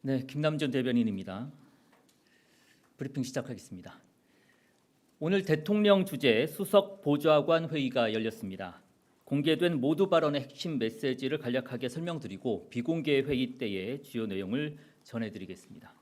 네, 김남준 대변인입니다. 브리핑 시작하겠습니다. 오늘 대통령 주재 수석 보좌관 회의가 열렸습니다. 공개된 모두 발언의 핵심 메시지를 간략하게 설명드리고 비공개 회의 때의 주요 내용을 전해드리겠습니다.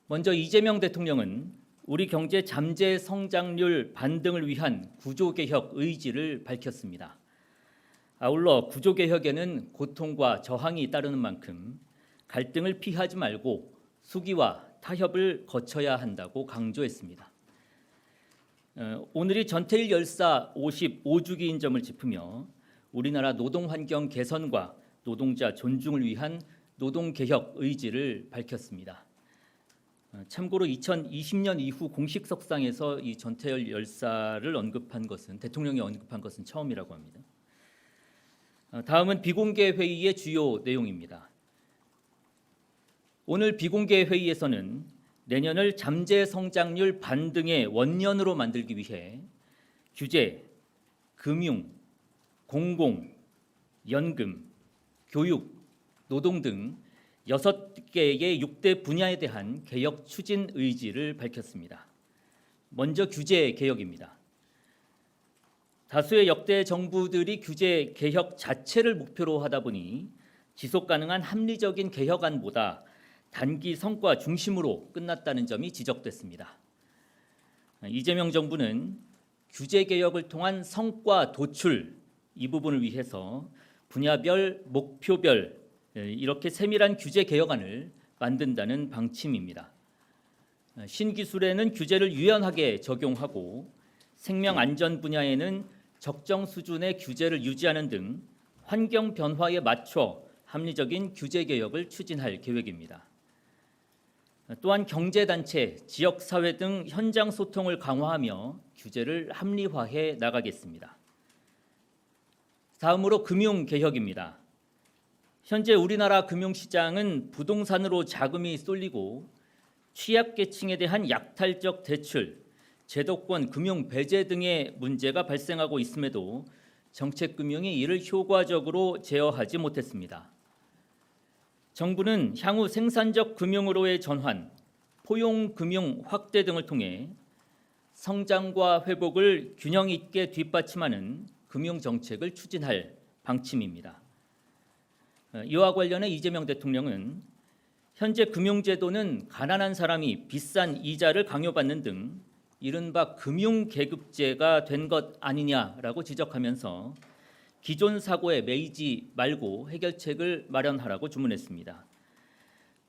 먼저 이재명 대통령은 우리 경제 잠재 성장률 반등을 위한 구조개혁 의지를 밝혔습니다. 아울러 구조개혁에는 고통과 저항이 따르는 만큼 갈등을 피하지 말고 수기와 타협을 거쳐야 한다고 강조했습니다. 오늘이 전태일 열사 55주기인 점을 짚으며 우리나라 노동환경 개선과 노동자 존중을 위한 노동개혁 의지를 밝혔습니다. 참고로 2020년 이후 공식 석상에서 이 전태일 열사를 언급한 것은 대통령이 언급한 것은 처음이라고 합니다. 다음은 비공개 회의의 주요 내용입니다. 오늘 비공개 회의에서는 내년을 잠재 성장률 반등의 원년으로 만들기 위해 규제, 금융, 공공, 연금, 교육, 노동 등 6개의 6대 분야에 대한 개혁 추진 의지를 밝혔습니다. 먼저 규제 개혁입니다. 다수의 역대 정부들이 규제 개혁 자체를 목표로 하다 보니 지속 가능한 합리적인 개혁안보다 단기 성과 중심으로 끝났다는 점이 지적됐습니다. 이재명 정부는 규제 개혁을 통한 성과 도출 이 부분을 위해서 분야별, 목표별 이렇게 세밀한 규제 개혁안을 만든다는 방침입니다. 신기술에는 규제를 유연하게 적용하고 생명 안전 분야에는 적정 수준의 규제를 유지하는 등 환경 변화에 맞춰 합리적인 규제 개혁을 추진할 계획입니다. 또한 경제단체, 지역사회 등 현장 소통을 강화하며 규제를 합리화해 나가겠습니다. 다음으로 금융개혁입니다. 현재 우리나라 금융시장은 부동산으로 자금이 쏠리고 취약계층에 대한 약탈적 대출, 제도권 금융 배제 등의 문제가 발생하고 있음에도 정책금융이 이를 효과적으로 제어하지 못했습니다. 정부는 향후 생산적 금융으로의 전환, 포용금융 확대 등을 통해 성장과 회복을 균형 있게 뒷받침하는 금융정책을 추진할 방침입니다. 이와 관련해 이재명 대통령은 현재 금융제도는 가난한 사람이 비싼 이자를 강요받는 등 이른바 금융계급제가 된 것 아니냐라고 지적하면서 기존 사고에 매이지 말고 해결책을 마련하라고 주문했습니다.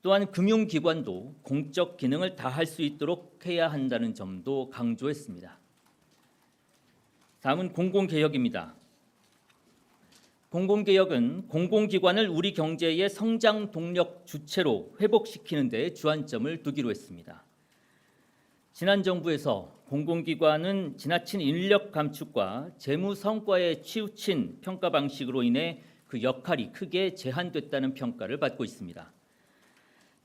또한 금융기관도 공적 기능을 다할 수 있도록 해야 한다는 점도 강조했습니다. 다음은 공공개혁입니다. 공공개혁은 공공기관을 우리 경제의 성장 동력 주체로 회복시키는 데 주안점을 두기로 했습니다. 지난 정부에서 공공기관은 지나친 인력 감축과 재무 성과에 치우친 평가 방식으로 인해 그 역할이 크게 제한됐다는 평가를 받고 있습니다.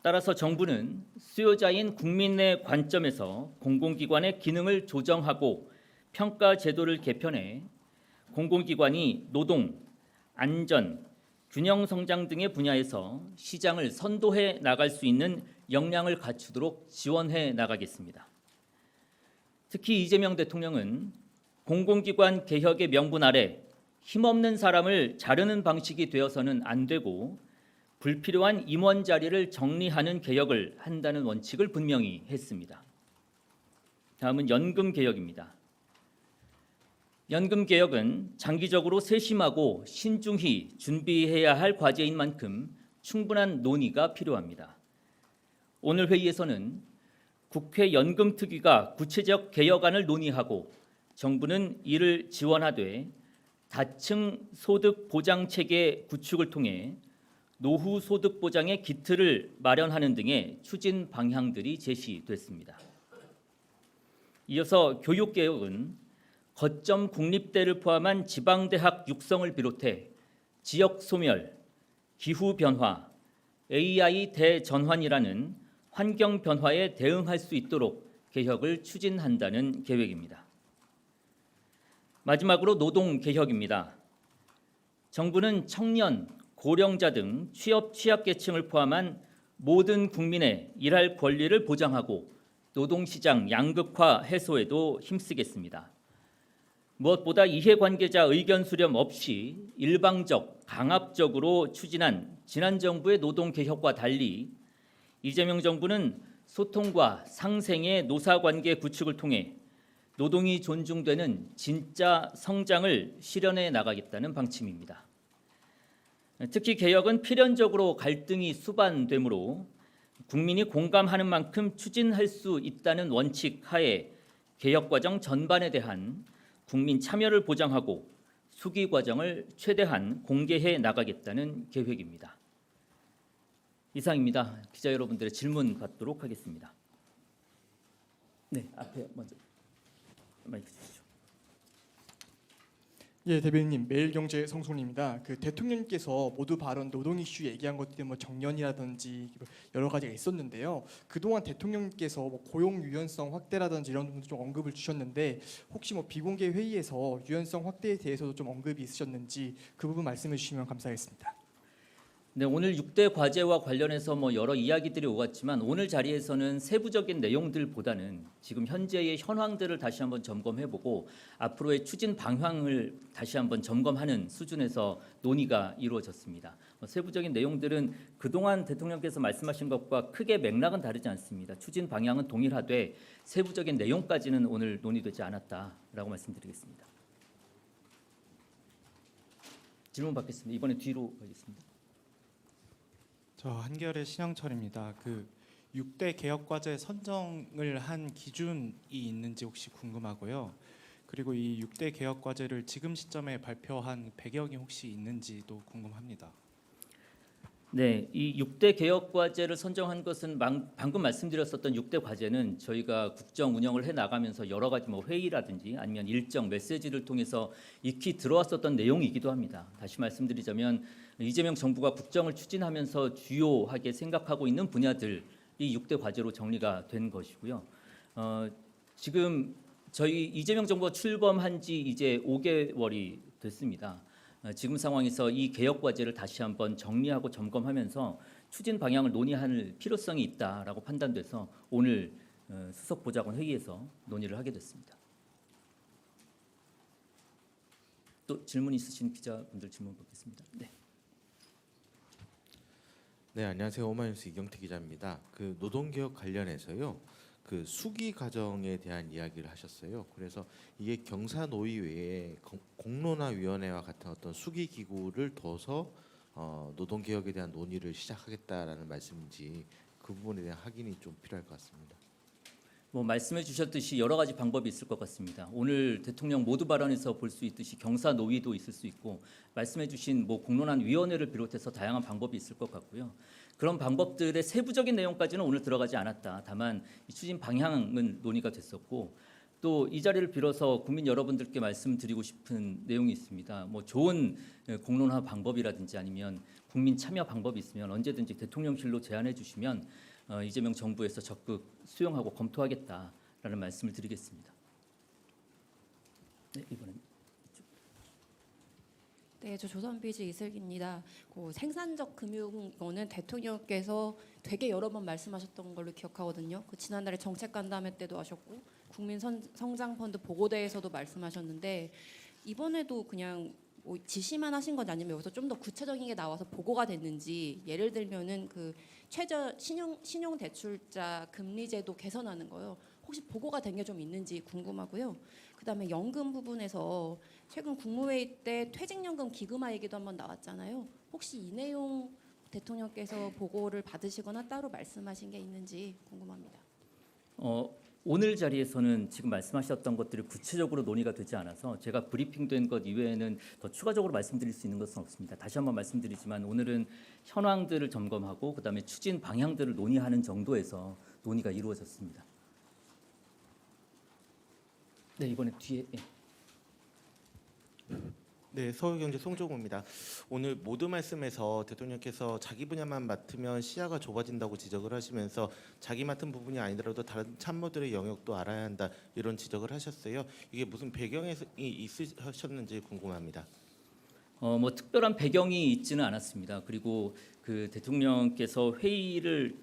따라서 정부는 수요자인 국민의 관점에서 공공기관의 기능을 조정하고 평가 제도를 개편해 공공기관이 노동, 안전, 균형 성장 등의 분야에서 시장을 선도해 나갈 수 있는 역량을 갖추도록 지원해 나가겠습니다. 특히 이재명 대통령은 공공기관 개혁의 명분 아래 힘없는 사람을 자르는 방식이 되어서는 안 되고 불필요한 임원 자리를 정리하는 개혁을 한다는 원칙을 분명히 했습니다. 다음은 연금 개혁입니다. 연금 개혁은 장기적으로 세심하고 신중히 준비해야 할 과제인 만큼 충분한 논의가 필요합니다. 오늘 회의에서는 국회 연금특위가 구체적 개혁안을 논의하고 정부는 이를 지원하되 다층 소득 보장 체계 구축을 통해 노후 소득 보장의 기틀을 마련하는 등의 추진 방향들이 제시됐습니다. 이어서 교육 개혁은 거점 국립대를 포함한 지방대학 육성을 비롯해 지역 소멸, 기후 변화, AI 대전환이라는 환경 변화에 대응할 수 있도록 개혁을 추진한다는 계획입니다. 마지막으로 노동 개혁입니다. 정부는 청년, 고령자 등 취약계층을 포함한 모든 국민의 일할 권리를 보장하고 노동시장 양극화 해소에도 힘쓰겠습니다. 무엇보다 이해관계자 의견 수렴 없이 일방적, 강압적으로 추진한 지난 정부의 노동개혁과 달리 이재명 정부는 소통과 상생의 노사관계 구축을 통해 노동이 존중되는 진짜 성장을 실현해 나가겠다는 방침입니다. 특히 개혁은 필연적으로 갈등이 수반되므로 국민이 공감하는 만큼 추진할 수 있다는 원칙 하에 개혁 과정 전반에 대한 국민 참여를 보장하고 수기 과정을 최대한 공개해 나가겠다는 계획입니다. 이상입니다. 기자 여러분들의 질문 받도록 하겠습니다. 네, 앞에 먼저 마이크 주시죠. 예, 대변인님, 매일경제 성송입니다. 대통령님께서 모두 발언 노동 이슈 얘기한 것들이 정년이라든지 여러 가지가 있었는데요. 그동안 대통령님께서 고용 유연성 확대라든지 이런 부분도 좀 언급을 주셨는데 혹시 비공개 회의에서 유연성 확대에 대해서도 좀 언급이 있으셨는지 그 부분 말씀해 주시면 감사하겠습니다. 네, 오늘 6대 과제와 관련해서 여러 이야기들이 오갔지만 오늘 자리에서는 세부적인 내용들보다는 지금 현재의 현황들을 다시 한번 점검해보고 앞으로의 추진 방향을 다시 한번 점검하는 수준에서 논의가 이루어졌습니다. 세부적인 내용들은 그동안 대통령께서 말씀하신 것과 크게 맥락은 다르지 않습니다. 추진 방향은 동일하되 세부적인 내용까지는 오늘 논의되지 않았다라고 말씀드리겠습니다. 질문 받겠습니다. 이번에 뒤로 가겠습니다. 저 한겨레 신영철입니다. 6대 개혁 과제 선정을 한 기준이 있는지 혹시 궁금하고요. 그리고 이 6대 개혁 과제를 지금 시점에 발표한 배경이 혹시 있는지도 궁금합니다. 네, 이 6대 개혁 과제를 선정한 것은 방금 말씀드렸었던 6대 과제는 저희가 국정 운영을 해 나가면서 여러 가지 회의라든지 아니면 일정 메시지를 통해서 익히 들어왔었던 내용이기도 합니다. 다시 말씀드리자면 이재명 정부가 국정을 추진하면서 주요하게 생각하고 있는 분야들이 6대 과제로 정리가 된 것이고요. 지금 저희 이재명 정부가 출범한 지 이제 5개월이 됐습니다. 지금 상황에서 이 개혁 과제를 다시 한번 정리하고 점검하면서 추진 방향을 논의할 필요성이 있다라고 판단돼서 오늘 수석 보좌관 회의에서 논의를 하게 됐습니다. 또 질문 있으신 기자분들 질문 받겠습니다. 네. 네, 안녕하세요. 오마이뉴스 이경태 기자입니다. 노동개혁 관련해서요. 수기 과정에 대한 이야기를 하셨어요. 그래서 이게 경사노위 외에 공론화위원회와 같은 어떤 수기 기구를 둬서 노동개혁에 대한 논의를 시작하겠다라는 말씀인지 그 부분에 대한 확인이 좀 필요할 것 같습니다. 말씀해 주셨듯이 여러 가지 방법이 있을 것 같습니다. 오늘 대통령 모두 발언에서 볼 수 있듯이 경사노위도 있을 수 있고 말씀해 주신 공론한 위원회를 비롯해서 다양한 방법이 있을 것 같고요. 그런 방법들의 세부적인 내용까지는 오늘 들어가지 않았다. 다만 이 추진 방향은 논의가 됐었고 또 이 자리를 빌어서 국민 여러분들께 말씀드리고 싶은 내용이 있습니다. 좋은 공론화 방법이라든지 아니면 국민 참여 방법이 있으면 언제든지 대통령실로 제안해 주시면 이재명 정부에서 적극 수용하고 검토하겠다라는 말씀을 드리겠습니다. 네, 이번엔. 네, 저 조선비즈 이슬기입니다. 생산적 금융 이거는 대통령께서 되게 여러 번 말씀하셨던 걸로 기억하거든요. 지난달에 정책 간담회 때도 하셨고 국민 성장 펀드 보고대에서도 말씀하셨는데 이번에도 그냥 지시만 하신 건 아니면 여기서 좀 더 구체적인 게 나와서 보고가 됐는지 예를 들면은 최저 신용 대출자 금리제도 개선하는 거요. 혹시 보고가 된 게 좀 있는지 궁금하고요. 그다음에 연금 부분에서 최근 국무회의 때 퇴직연금 기금화 얘기도 한번 나왔잖아요. 혹시 이 내용 대통령께서 보고를 받으시거나 따로 말씀하신 게 있는지 궁금합니다. 오늘 자리에서는 지금 말씀하셨던 것들이 구체적으로 논의가 되지 않아서 제가 브리핑된 것 이외에는 더 추가적으로 말씀드릴 수 있는 것은 없습니다. 다시 한번 말씀드리지만 오늘은 현황들을 점검하고 그다음에 추진 방향들을 논의하는 정도에서 논의가 이루어졌습니다. 네, 이번에 뒤에. 네, 서울경제 송종호입니다. 오늘 모두 말씀에서 대통령께서 자기 분야만 맡으면 시야가 좁아진다고 지적을 하시면서 자기 맡은 부분이 아니더라도 다른 참모들의 영역도 알아야 한다 이런 지적을 하셨어요. 이게 무슨 배경이 있으셨는지 궁금합니다. 뭐 특별한 배경이 있지는 않았습니다. 그리고 그 대통령께서 회의를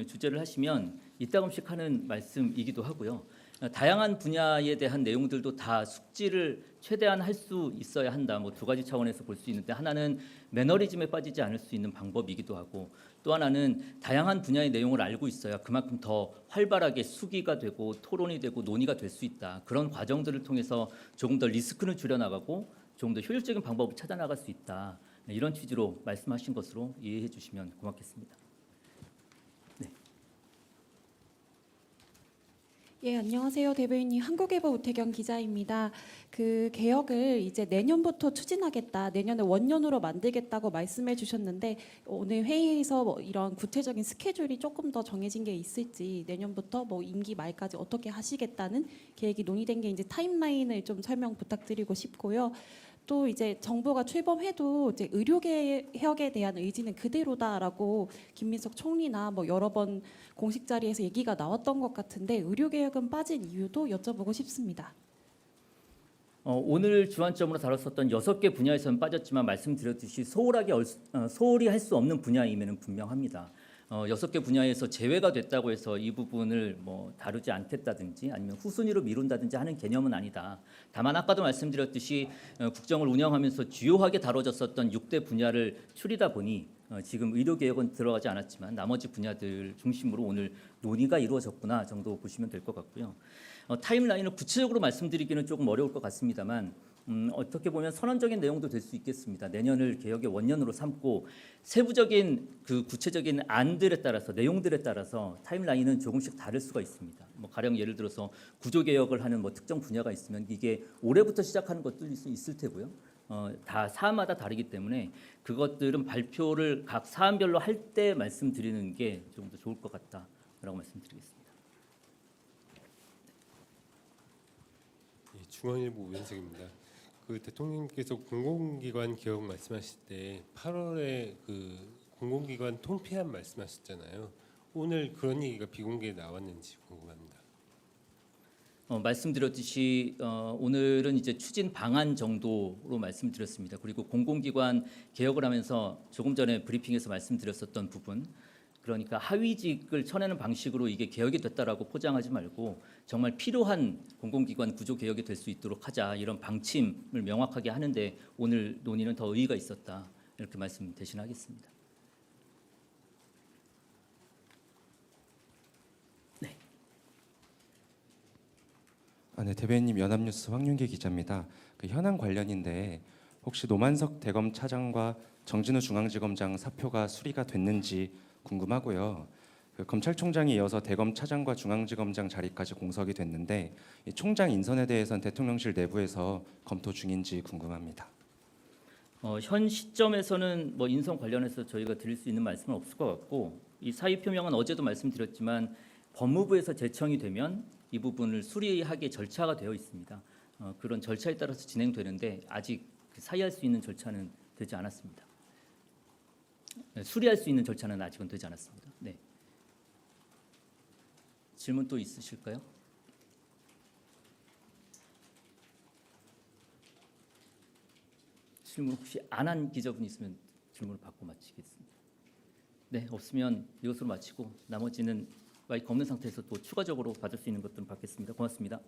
주재를 하시면 이따금씩 하는 말씀이기도 하고요. 다양한 분야에 대한 내용들도 다 숙지를 최대한 할 수 있어야 한다. 뭐 두 가지 차원에서 볼 수 있는데, 하나는 매너리즘에 빠지지 않을 수 있는 방법이기도 하고, 또 하나는 다양한 분야의 내용을 알고 있어야 그만큼 더 활발하게 수기가 되고 토론이 되고 논의가 될 수 있다. 그런 과정들을 통해서 조금 더 리스크를 줄여나가고 조금 더 효율적인 방법을 찾아나갈 수 있다. 이런 취지로 말씀하신 것으로 이해해 주시면 고맙겠습니다. 예, 안녕하세요. 대변인님, 한국일보 우태경 기자입니다. 그 개혁을 이제 내년부터 추진하겠다, 내년에 원년으로 만들겠다고 말씀해 주셨는데, 오늘 회의에서 뭐 이런 구체적인 스케줄이 조금 더 정해진 게 있을지, 내년부터 뭐 임기 말까지 어떻게 하시겠다는 계획이 논의된 게 이제 타임라인을 좀 설명 부탁드리고 싶고요. 또 이제 정부가 출범해도 이제 의료 개혁에 대한 의지는 그대로다라고 김민석 총리나 뭐 여러 번 공식 자리에서 얘기가 나왔던 것 같은데, 의료 개혁은 빠진 이유도 여쭤보고 싶습니다. 오늘 주안점으로 다뤘었던 6개 분야에서는 빠졌지만, 말씀드렸듯이 소홀히 할 수 없는 분야임에는 분명합니다. 6개 분야에서 제외가 됐다고 해서 이 부분을 뭐 다루지 않겠다든지 아니면 후순위로 미룬다든지 하는 개념은 아니다. 다만 아까도 말씀드렸듯이 국정을 운영하면서 주요하게 다뤄졌었던 6대 분야를 추리다 보니 지금 의료개혁은 들어가지 않았지만 나머지 분야들 중심으로 오늘 논의가 이루어졌구나 정도 보시면 될 것 같고요. 타임라인을 구체적으로 말씀드리기는 조금 어려울 것 같습니다만, 어떻게 보면 선언적인 내용도 될 수 있겠습니다. 내년을 개혁의 원년으로 삼고 세부적인 그 구체적인 안들에 따라서, 내용들에 따라서 타임라인은 조금씩 다를 수가 있습니다. 뭐 가령 예를 들어서 구조 개혁을 하는 뭐 특정 분야가 있으면 이게 올해부터 시작하는 것도 있을 테고요. 다 사안마다 다르기 때문에 그것들은 발표를 각 사안별로 할 때 말씀드리는 게 좀 더 좋을 것 같다라고 말씀드리겠습니다. 예, 중앙일보 우현석입니다. 그 대통령께서 공공기관 개혁 말씀하실 때 8월에 그 공공기관 통폐합 말씀하셨잖아요. 오늘 그런 얘기가 비공개에 나왔는지 궁금합니다. 말씀드렸듯이 오늘은 이제 추진 방안 정도로 말씀드렸습니다. 그리고 공공기관 개혁을 하면서 조금 전에 브리핑에서 말씀드렸었던 부분, 그러니까 하위직을 쳐내는 방식으로 이게 개혁이 됐다라고 포장하지 말고 정말 필요한 공공기관 구조 개혁이 될 수 있도록 하자, 이런 방침을 명확하게 하는데 오늘 논의는 더 의의가 있었다, 이렇게 말씀 대신하겠습니다. 네, 대변인님, 연합뉴스 황윤기 기자입니다. 그 현안 관련인데 혹시 노만석 대검 차장과 정진우 중앙지검장 사표가 수리가 됐는지 궁금하고요. 그 검찰총장이 이어서 대검 차장과 중앙지검장 자리까지 공석이 됐는데, 이 총장 인선에 대해서는 대통령실 내부에서 검토 중인지 궁금합니다. 현 시점에서는 뭐 인선 관련해서 저희가 드릴 수 있는 말씀은 없을 것 같고, 이 사의 표명은 어제도 말씀드렸지만 법무부에서 제청이 되면 이 부분을 수리하게 절차가 되어 있습니다. 그런 절차에 따라서 진행되는데 아직 사의할 수 있는 절차는 되지 않았습니다. 수리할 수 있는 절차는 아직은 되지 않았습니다. 네. 질문 또 있으실까요? 질문 혹시 안 한 기자분 있으면 질문을 받고 마치겠습니다. 네, 없으면 이것으로 마치고 나머지는 마이크 없는 상태에서 또 추가적으로 받을 수 있는 것들은 받겠습니다. 고맙습니다.